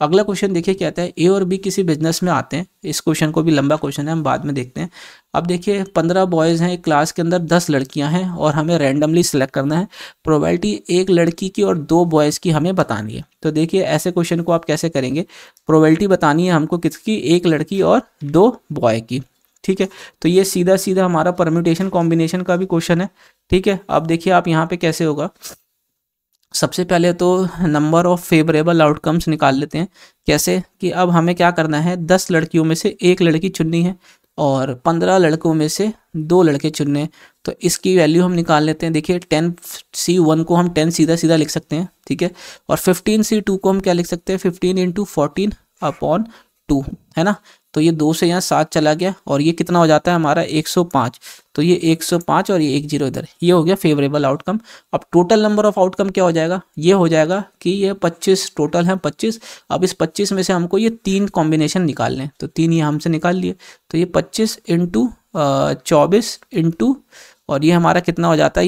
अगला क्वेश्चन देखिए क्या आता है, ए और बी किसी बिजनेस में आते हैं। इस क्वेश्चन को भी लंबा क्वेश्चन है, हम बाद में देखते हैं। अब देखिए 15 बॉयज़ हैं, एक क्लास के अंदर 10 लड़कियां हैं और हमें रैंडमली सिलेक्ट करना है, प्रोबेबिलिटी एक लड़की की और 2 बॉयज़ की हमें बतानी है। तो देखिए ऐसे क्वेश्चन को आप कैसे करेंगे, प्रोबेबिलिटी बतानी है हमको किसकी, एक लड़की और 2 बॉय की। ठीक है, तो ये सीधा सीधा हमारा परम्यूटेशन कॉम्बिनेशन का भी क्वेश्चन है। ठीक है, अब देखिए आप यहाँ पे कैसे होगा, सबसे पहले तो नंबर ऑफ फेवरेबल आउटकम्स निकाल लेते हैं। कैसे कि अब हमें क्या करना है, 10 लड़कियों में से एक लड़की चुननी है और 15 लड़कों में से 2 लड़के चुनने हैं। तो इसकी वैल्यू हम निकाल लेते हैं। देखिए 10C1 को हम 10 सीधा सीधा लिख सकते हैं। ठीक है, और 15C2 को हम क्या लिख सकते हैं, 15 × 14/2 है ना। तो ये 2 से यहाँ 7 चला गया और ये कितना हो जाता है हमारा 105। तो ये 105 और ये 1 0 इधर, ये हो गया फेवरेबल आउटकम। अब टोटल नंबर ऑफ आउटकम क्या हो जाएगा, ये हो जाएगा कि ये 25 टोटल है 25। अब इस 25 में से हमको ये 3 कॉम्बिनेशन निकालने हैं, तो 3 ये हमसे निकाल लिए। तो ये 25 × 24 इंटू, और ये हमारा कितना हो जाता है,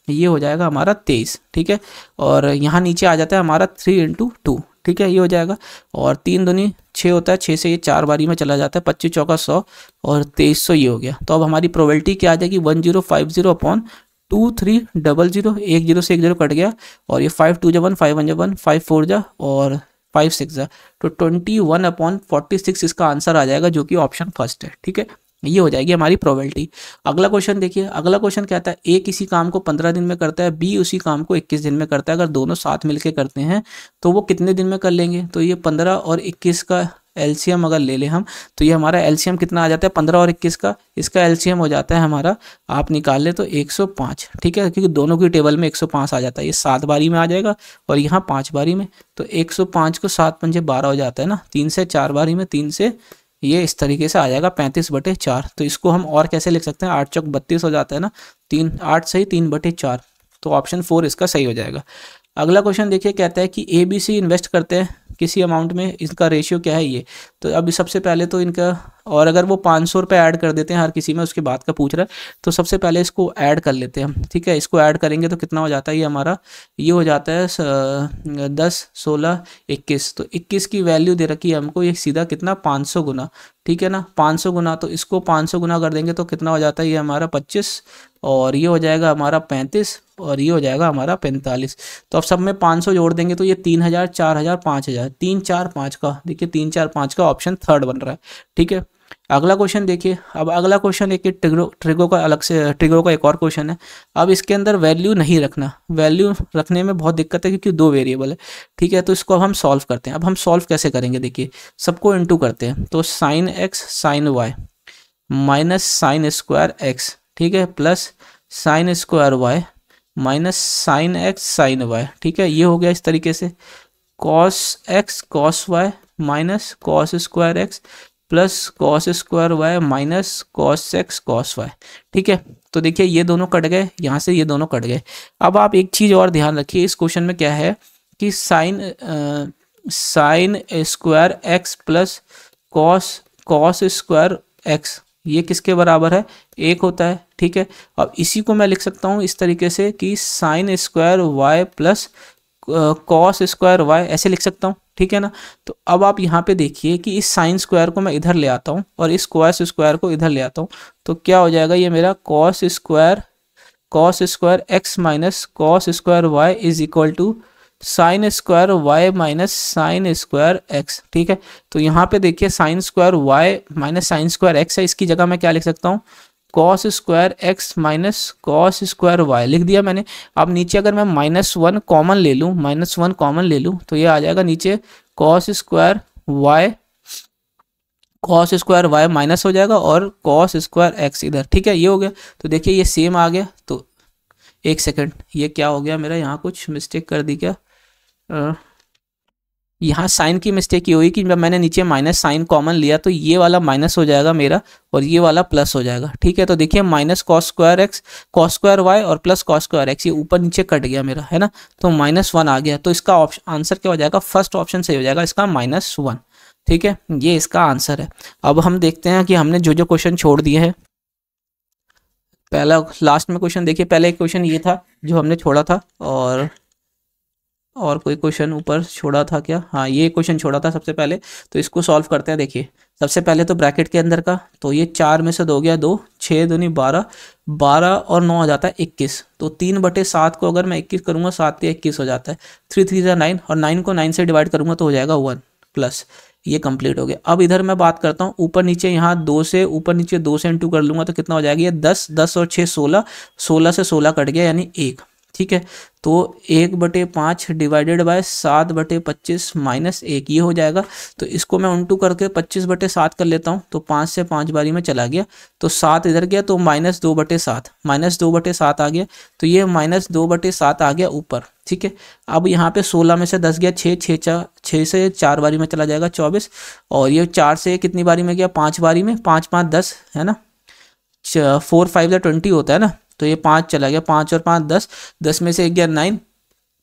ये हो जाएगा हमारा 23। ठीक है, और यहाँ नीचे आ जाता है हमारा 3 × 2। ठीक है, ये हो जाएगा, और 3 दूनी 6 होता है, 6 से ये 4 बारी में चला जाता है, 25 चौका 100 और 2300 ये हो गया। तो अब हमारी प्रोबेबिलिटी क्या आ जाएगी, 1050/2300, 1 0 से 1 0 कट गया, और ये 5 2 1 5 1 1 5 4 जा और 5 6 जा, तो 21/46 इसका आंसर आ जाएगा, जो कि ऑप्शन फर्स्ट है। ठीक है, ये हो जाएगी हमारी प्रोबेबिलिटी। अगला क्वेश्चन देखिए, अगला क्वेश्चन कहता है ए किसी काम को 15 दिन में करता है, बी उसी काम को 21 दिन में करता है। अगर दोनों साथ मिलकर करते हैं तो वो कितने दिन में कर लेंगे। तो ये 15 और 21 का एलसीएम अगर ले लें हम, तो ये हमारा एलसीएम कितना आ जाता है 15 और 21 का, इसका एलसीएम हो जाता है हमारा, आप निकाल ले तो 105। ठीक है, क्योंकि दोनों की टेबल में 105 आ जाता है, ये 7 बारी में आ जाएगा और यहाँ 5 बारी में, तो 105 को 7 पंजे 12 हो जाता है ना, 3 से 4 बारी में, 3 से ये इस तरीके से आ जाएगा 35/4। तो इसको हम और कैसे लिख सकते हैं, 8 चौक 32 हो जाता है ना, 8 सही 3/4, तो ऑप्शन 4 इसका सही हो जाएगा। अगला क्वेश्चन देखिए, कहता है कि ABC इन्वेस्ट करते हैं किसी अमाउंट में, इसका रेशियो क्या है ये। तो अभी सबसे पहले तो इनका, और अगर वो 500 रुपये ऐड कर देते हैं हर किसी में, उसके बाद का पूछ रहा है, तो सबसे पहले इसको ऐड कर लेते हैं हम। ठीक है, इसको ऐड करेंगे तो कितना हो जाता है, ये हमारा ये हो जाता है 10 16 21। तो 21 की वैल्यू दे रखी है हमको, ये सीधा कितना 500 गुना। ठीक है ना, 500 गुना, तो इसको 500 गुना कर देंगे तो कितना हो जाता है, ये हमारा 25 और ये हो जाएगा हमारा 35 और ये हो जाएगा हमारा 45। तो अब सब में 500 जोड़ देंगे तो ये 3000 4000 5000, 3 4 5 का, देखिए 3 4 5 का ऑप्शन थर्ड बन रहा है। ठीक है, अगला क्वेश्चन देखिए। अब अगला क्वेश्चन एक ट्रिगो का अलग से, ट्रिगो का एक और क्वेश्चन है। अब इसके अंदर वैल्यू नहीं रखना, वैल्यू रखने में बहुत दिक्कत है क्योंकि 2 वेरिएबल है। ठीक है, तो इसको अब हम सॉल्व करते हैं। अब हम सॉल्व कैसे करेंगे, देखिए सबको इंटू करते हैं, तो sin x sin y minus sin square x, ठीक है, plus sin square y minus sin x sin y। ठीक है, ये हो गया इस तरीके से, cos x cos y minus cos square x plus cos square y minus cos x cos y। ठीक है, तो देखिए ये दोनों कट गए, यहाँ से ये दोनों कट गए। अब आप एक चीज़ और ध्यान रखिए, इस क्वेश्चन में क्या है कि sign square x plus cos square x ये किसके बराबर है, 1 होता है। ठीक है, अब इसी को मैं लिख सकता हूँ इस तरीके से कि sign square y plus cos square y, ऐसे लिख सकता हूँ। ठीक है ना, तो अब आप यहाँ पे देखिए कि इस साइन स्क्वायर को मैं इधर ले आता हूँ और इस कॉस स्क्वायर को इधर ले आता हूँ, तो क्या हो जाएगा, ये मेरा cos square x minus cos square y is equal to sine square y minus sine square x। ठीक है, तो यहाँ पे देखिए sine square y minus sine square x है, इसकी जगह मैं क्या लिख सकता हूँ, cos square x minus cos square y लिख दिया मैंने। अब नीचे अगर मैं -1 कॉमन ले लूँ, -1 कॉमन ले लूँ, तो ये आ जाएगा नीचे cos square y cos square Y minus हो जाएगा और कॉस स्क्वायर एक्स इधर, ठीक है, ये हो गया। तो देखिए ये सेम आ गया। तो एक सेकंड, ये क्या हो गया मेरा, यहाँ कुछ मिस्टेक कर दी क्या, यहाँ साइन की मिस्टेक ये हुई कि जब मैंने नीचे माइनस साइन कॉमन लिया तो ये वाला माइनस हो जाएगा मेरा और ये वाला प्लस हो जाएगा, ठीक है। तो देखिए minus cos square X cos square Y और प्लस कॉस स्क्वायर एक्स, ये ऊपर नीचे कट गया मेरा, है ना। तो -1 आ गया। तो इसका आंसर क्या हो जाएगा, फर्स्ट ऑप्शन सही हो जाएगा, इसका -1, ठीक है, ये इसका आंसर है। अब हम देखते हैं कि हमने जो जो क्वेश्चन छोड़ दिए हैं। पहला लास्ट में क्वेश्चन देखिए, पहले एक क्वेश्चन ये था जो हमने छोड़ा था, और कोई क्वेश्चन ऊपर छोड़ा था क्या, हाँ ये क्वेश्चन छोड़ा था सबसे पहले। तो इसको सॉल्व करते हैं। देखिए सबसे पहले तो ब्रैकेट के अंदर का, तो ये 4 में से 2 गया 2, 6 दूनी 12, 12 और 9 आ जाता है 21। तो 3/7 को अगर मैं 21 करूँगा 7 या 21 हो जाता है, 3 3 9, और 9 को 9 से डिवाइड करूँगा तो हो जाएगा 1 प्लस, ये कंप्लीट हो गया। अब इधर मैं बात करता हूँ ऊपर नीचे, यहाँ 2 से ऊपर नीचे 2 से इंटू कर लूँगा तो कितना हो जाएगा, ये 10, 10 और 6 16, 16 से 16 कट गया यानी 1, ठीक है। तो 1/5 डिवाइडेड बाय 7/25 माइनस 1, ये हो जाएगा। तो इसको मैं उल्टू करके 25/7 कर लेता हूँ, तो 5 से 5 बारी में चला गया, तो 7 इधर गया, तो -2/7, -2/7 आ गया। तो ये -2/7 आ गया ऊपर, ठीक है। अब यहाँ पे 16 में से 10 गया 6, 6 से 4 बारी में चला जाएगा 24, और ये 4 से कितनी बारी में गया, 5 बारी में, 5 5 10 है ना, 4 5 20 होता है ना। तो ये 5 चला गया, 5 और 5 10, 10 में से 1 गया 9,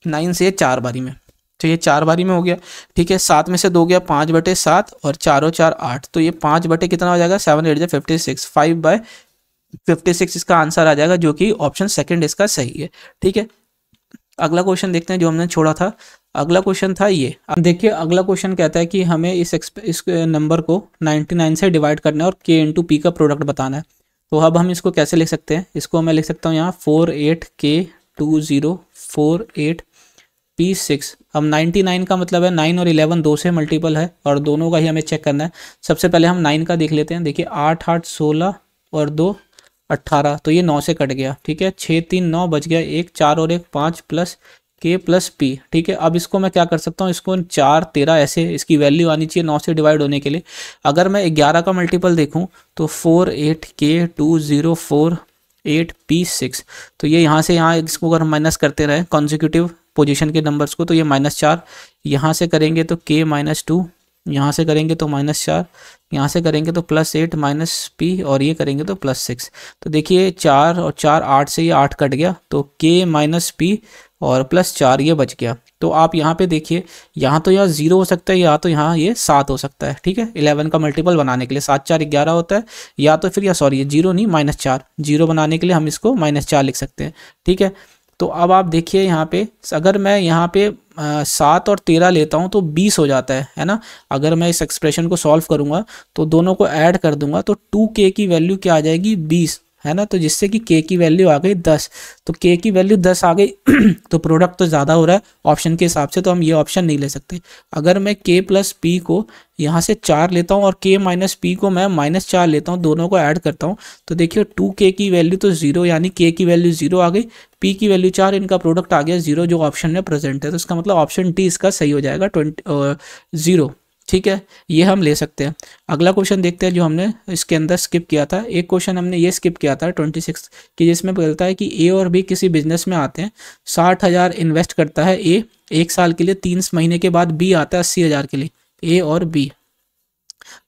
9 से 4 बारी में, तो ये 4 बारी में हो गया, ठीक है। 7 में से 2 गया 5/7 और 4 और 4 8, तो ये 5 बटे कितना हो जाएगा, 7 8 56, 5/56 इसका आंसर आ जाएगा, जो कि ऑप्शन सेकंड इसका सही है, ठीक है। अगला क्वेश्चन देखते हैं जो हमने छोड़ा था। अगला क्वेश्चन था ये, अब देखिए अगला क्वेश्चन कहता है कि हमें इस नंबर को 99 से डिवाइड करना है और k इंटू पी का प्रोडक्ट बताना है। तो अब हम इसको कैसे लिख सकते हैं, इसको मैं लिख सकता हूँ यहाँ 48K2048P6। अब 99 का मतलब है 9 और 11 2 से मल्टीपल है, और दोनों का ही हमें चेक करना है। सबसे पहले हम 9 का देख लेते हैं। देखिए 8 8 16 और 2 18, तो ये 9 से कट गया, ठीक है। 6 3 9 बच गया 1, 4 और 1 5 प्लस K प्लस P, ठीक है। अब इसको मैं क्या कर सकता हूँ, इसको 4 13 ऐसे इसकी वैल्यू आनी चाहिए 9 से डिवाइड होने के लिए। अगर मैं 11 का मल्टीपल देखूँ तो 48K2048P6, तो ये यहाँ से यहाँ इसको अगर माइनस करते रहे कॉन्जिक्यूटिव पोजीशन के नंबर्स को, तो ये -4, यहाँ से करेंगे तो K -2, यहाँ से करेंगे तो -4, यहाँ से करेंगे तो +8 माइनस P, और ये करेंगे तो +6। तो देखिए 4 और 4 8 से ये 8 कट गया, तो K -P और +4 ये बच गया। तो आप यहाँ पे देखिए, यहाँ तो यहाँ 0 हो सकता है, या तो यहाँ ये 7 हो सकता है, ठीक है। 11 का मल्टीपल बनाने के लिए 7 4 11 होता है, या तो फिर, या सॉरी ये 0 नहीं -4, 0 बनाने के लिए हम इसको -4 लिख सकते हैं, ठीक है। तो अब आप देखिए यहाँ पे, अगर मैं यहाँ पे 7 और 13 लेता हूँ तो 20 हो जाता है ना। अगर मैं इस एक्सप्रेशन को सॉल्व करूँगा तो दोनों को ऐड कर दूंगा तो 2K की वैल्यू क्या आ जाएगी, 20, है ना। तो जिससे कि K की वैल्यू आ गई 10, तो K की वैल्यू 10 आ गई तो प्रोडक्ट तो ज़्यादा हो रहा है ऑप्शन के हिसाब से, तो हम ये ऑप्शन नहीं ले सकते। अगर मैं K प्लस P को यहाँ से 4 लेता हूँ और K माइनस P को मैं -4 लेता हूँ, दोनों को ऐड करता हूँ, तो देखिए 2K की वैल्यू तो 0, यानी K की वैल्यू 0 आ गई, P की वैल्यू 4, इनका प्रोडक्ट आ गया 0, जो ऑप्शन में प्रेजेंट है। तो इसका मतलब ऑप्शन डी इसका सही हो जाएगा 0, ठीक है, ये हम ले सकते हैं। अगला क्वेश्चन देखते हैं जो हमने इसके अंदर स्किप किया था। एक क्वेश्चन हमने ये स्किप किया था 26 कि जिसमें बोलता है कि ए और बी किसी बिजनेस में आते हैं, 60,000 इन्वेस्ट करता है ए 1 साल के लिए, 3 महीने के बाद बी आता है 80,000 के लिए, ए और बी,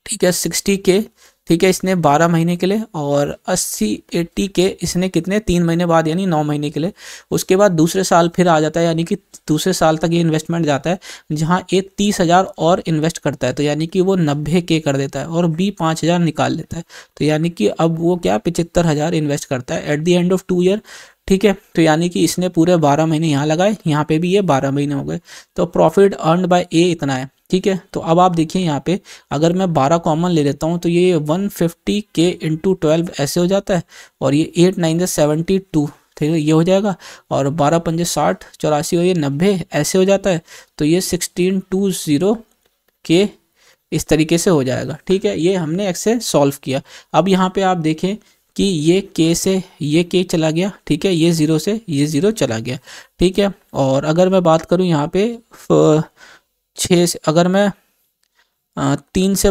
ठीक है। 60K, ठीक है, इसने 12 महीने के लिए, और 80K इसने कितने 3 महीने बाद यानी 9 महीने के लिए। उसके बाद दूसरे साल फिर आ जाता है, यानी कि दूसरे साल तक ये इन्वेस्टमेंट जाता है, जहाँ ए 30,000 और इन्वेस्ट करता है, तो यानी कि वो 90K कर देता है, और बी 5,000 निकाल लेता है, तो यानी कि अब वो क्या 75,000 इन्वेस्ट करता है at the end of 2 year, ठीक है। तो यानी कि इसने पूरे 12 महीने यहाँ लगाए, यहाँ पे भी ये 12 महीने हो गए, तो प्रॉफिट अर्नड बाय ए इतना है, ठीक है। तो अब आप देखिए यहाँ पे, अगर मैं 12 कॉमन ले लेता हूँ तो ये 150K × 12 ऐसे हो जाता है, और ये 8 9 72, ठीक है, ये हो जाएगा, और 12 5 60 84 और ये 90 ऐसे हो जाता है, तो ये 1620K इस तरीके से हो जाएगा, ठीक है। ये हमने ऐसे सॉल्व किया। अब यहाँ पे आप देखें कि ये K से ये K चला गया, ठीक है, ये 0 से ये 0 चला गया, ठीक है। और अगर मैं बात करूँ यहाँ पे 6 से, अगर मैं तीन से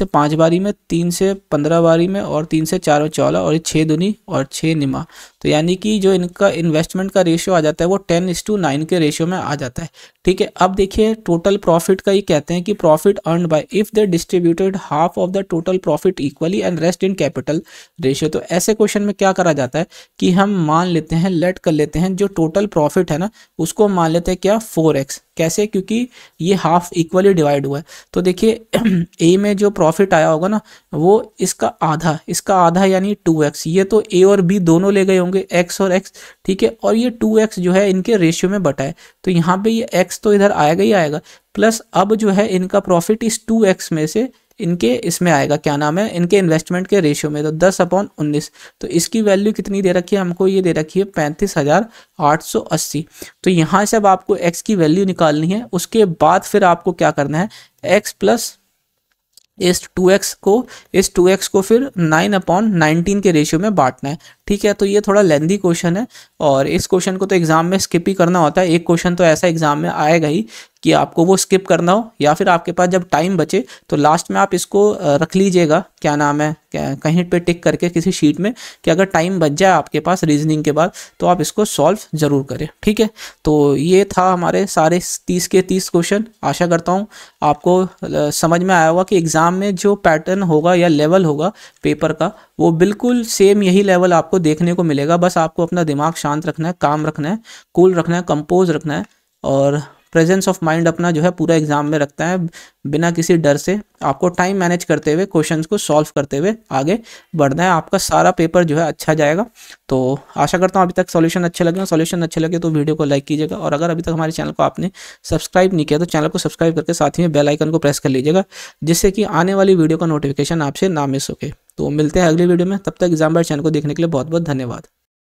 5 बारी में, 3 से 15 बारी में, और 3 से 4 चौला, और 6 दूनी और 6 निमा। तो यानी कि जो इनका इन्वेस्टमेंट का रेशियो आ जाता है वो 10:9 के रेशियो में आ जाता है। ठीक है, अब देखिए टोटल प्रॉफिट का ये कहते हैं कि profit earned by if they distributed half of the total profit equally and rest in capital ratio. तो ऐसे क्वेश्चन में क्या करा जाता है कि हम मान लेते हैं, लेट कर लेते हैं जो टोटल प्रॉफिट है ना उसको मान लेते हैं क्या 4x। कैसे? क्योंकि ये हाफ इक्वली डिवाइड हुआ है। तो देखिए ए में जो प्रॉफिट आया होगा ना वो इसका आधा यानी 2x। ये तो ए और बी दोनों ले गए होंगे x और x। ठीक है, और ये 2x जो है इनके रेशियो में बटा है, तो यहाँ पे ये x तो इधर आएगा ही आएगा, प्लस अब जो है इनका प्रॉफिट इस 2x में से इनके इसमें आएगा, क्या नाम है, इनके इन्वेस्टमेंट के रेशियो में, तो 10/19। तो इसकी वैल्यू कितनी दे रखी है हमको? ये दे रखी है 35,880। तो यहाँ से अब आपको x की वैल्यू निकालनी है। उसके बाद फिर आपको क्या करना है, x प्लस इस 2x को फिर 9/19 के रेशियो में बांटना है। ठीक है, तो ये थोड़ा लेंदी क्वेश्चन है और इस क्वेश्चन को तो एग्जाम में स्किप ही करना होता है। एक क्वेश्चन तो ऐसा एग्जाम में आएगा ही कि आपको वो स्किप करना हो, या फिर आपके पास जब टाइम बचे तो लास्ट में आप इसको रख लीजिएगा, क्या नाम है, कहीं पे टिक करके किसी शीट में, कि अगर टाइम बच जाए आपके पास रीजनिंग के बाद तो आप इसको सॉल्व ज़रूर करें। ठीक है, तो ये था हमारे सारे 30 के 30 क्वेश्चन। आशा करता हूँ आपको समझ में आया होगा कि एग्ज़ाम में जो पैटर्न होगा या लेवल होगा पेपर का वो बिल्कुल सेम यही लेवल आपको देखने को मिलेगा। बस आपको अपना दिमाग शांत रखना है, काम रखना है, कूल रखना है, कंपोज रखना है, और प्रेजेंस ऑफ माइंड अपना जो है पूरा एग्जाम में रखता है, बिना किसी डर से आपको टाइम मैनेज करते हुए क्वेश्चंस को सॉल्व करते हुए आगे बढ़ना है। आपका सारा पेपर जो है अच्छा जाएगा। तो आशा करता हूँ अभी तक सॉल्यूशन अच्छे लगे। सॉल्यूशन अच्छे लगे तो वीडियो को लाइक कीजिएगा, और अगर अभी तक हमारे चैनल को आपने सब्सक्राइब नहीं किया तो चैनल को सब्सक्राइब करके साथ ही में बेल आइकन को प्रेस कर लीजिएगा, जिससे कि आने वाली वीडियो का नोटिफिकेशन आपसे ना मिस होके। तो मिलते हैं अगली वीडियो में, तब तक एग्जाम बाइट चैनल को देखने के लिए बहुत बहुत धन्यवाद।